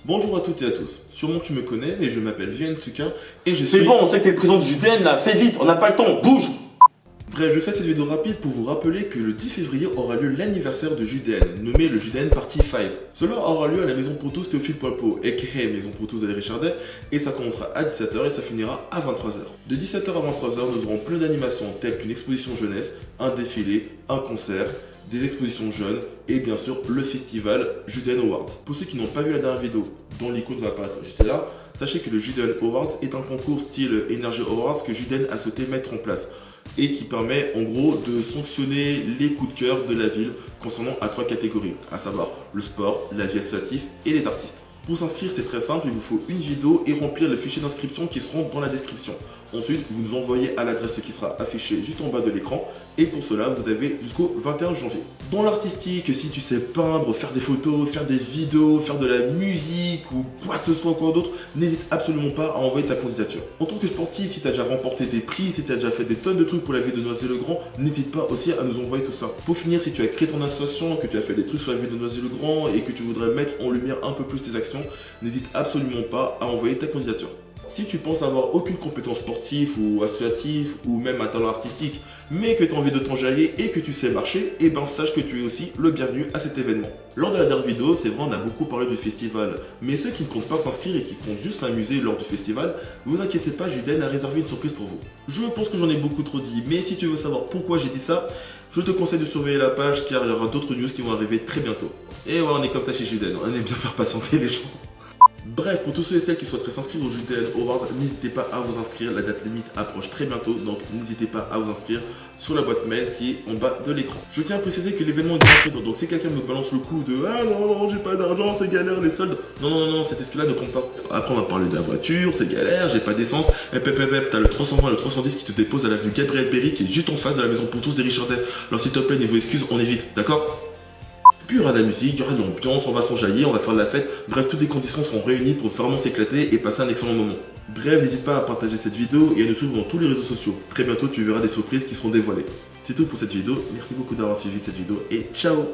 Bonjour à toutes et à tous, sûrement tu me connais, mais je m'appelle Viansuka et je suis... C'est bon, on sait que t'es le président du JDN là, fais vite, on n'a pas le temps, bouge! Bref, je fais cette vidéo rapide pour vous rappeler que le 10 février aura lieu l'anniversaire de JDN, nommé le JDN Party 5. Cela aura lieu à la Maison pour tous Théophile Poilpot, aka Maison pour tous de Richardet, et ça commencera à 17h et ça finira à 23h. De 17h à 23h, nous aurons plein d'animations telles qu'une exposition jeunesse, un défilé, un concert, des expositions jeunes et bien sûr le festival JDN Awards. Pour ceux qui n'ont pas vu la dernière vidéo dont l'icône va apparaître juste là, sachez que le JDN Awards est un concours style Energy Awards que JDN a souhaité mettre en place et qui permet en gros de sanctionner les coups de cœur de la ville concernant à 3 catégories, à savoir le sport, la vie associative et les artistes. Pour s'inscrire, c'est très simple, il vous faut une vidéo et remplir les fichiers d'inscription qui seront dans la description. Ensuite, vous nous envoyez à l'adresse qui sera affichée juste en bas de l'écran et pour cela, vous avez jusqu'au 21 janvier. Dans l'artistique, si tu sais peindre, faire des photos, faire des vidéos, faire de la musique ou quoi que ce soit encore d'autre, n'hésite absolument pas à envoyer ta candidature. En tant que sportif, si tu as déjà remporté des prix, si tu as déjà fait des tonnes de trucs pour la ville de Noisy-le-Grand, n'hésite pas aussi à nous envoyer tout ça. Pour finir, si tu as créé ton association, que tu as fait des trucs sur la ville de Noisy-le-Grand et que tu voudrais mettre en lumière un peu plus tes actions, n'hésite absolument pas à envoyer ta candidature. Si tu penses avoir aucune compétence sportive ou associative ou même un talent artistique, mais que tu as envie de t'enjailler et que tu sais marcher, et ben sache que tu es aussi le bienvenu à cet événement. Lors de la dernière vidéo, c'est vrai, on a beaucoup parlé du festival, mais ceux qui ne comptent pas s'inscrire et qui comptent juste s'amuser lors du festival, vous inquiétez pas, JDN a réservé une surprise pour vous. Je pense que j'en ai beaucoup trop dit, mais si tu veux savoir pourquoi j'ai dit ça, je te conseille de surveiller la page car il y aura d'autres news qui vont arriver très bientôt. Et ouais, on est comme ça chez JDN, on aime bien faire patienter les gens. Bref, pour tous ceux et celles qui souhaiteraient s'inscrire au JDN Awards, n'hésitez pas à vous inscrire, la date limite approche très bientôt, donc n'hésitez pas à vous inscrire sur la boîte mail qui est en bas de l'écran. Je tiens à préciser que l'événement est gratuit, donc si quelqu'un me balance le coup de « Ah non, j'ai pas d'argent, c'est galère, les soldes », non, cet exclu-là ne compte pas. Après on va parler de la voiture, c'est galère, j'ai pas d'essence, t'as le 320 et le 310 qui te dépose à l'avenue Gabriel Péry qui est juste en face de la Maison pour tous des Richardet. Alors s'il te plaît, niveau excuses, on évite, d'accord ? Puis il y aura de la musique, il y aura de l'ambiance, on va s'enjailler, on va faire de la fête. Bref, toutes les conditions seront réunies pour vraiment s'éclater et passer un excellent moment. Bref, n'hésite pas à partager cette vidéo et à nous suivre dans tous les réseaux sociaux. Très bientôt, tu verras des surprises qui seront dévoilées. C'est tout pour cette vidéo. Merci beaucoup d'avoir suivi cette vidéo et ciao!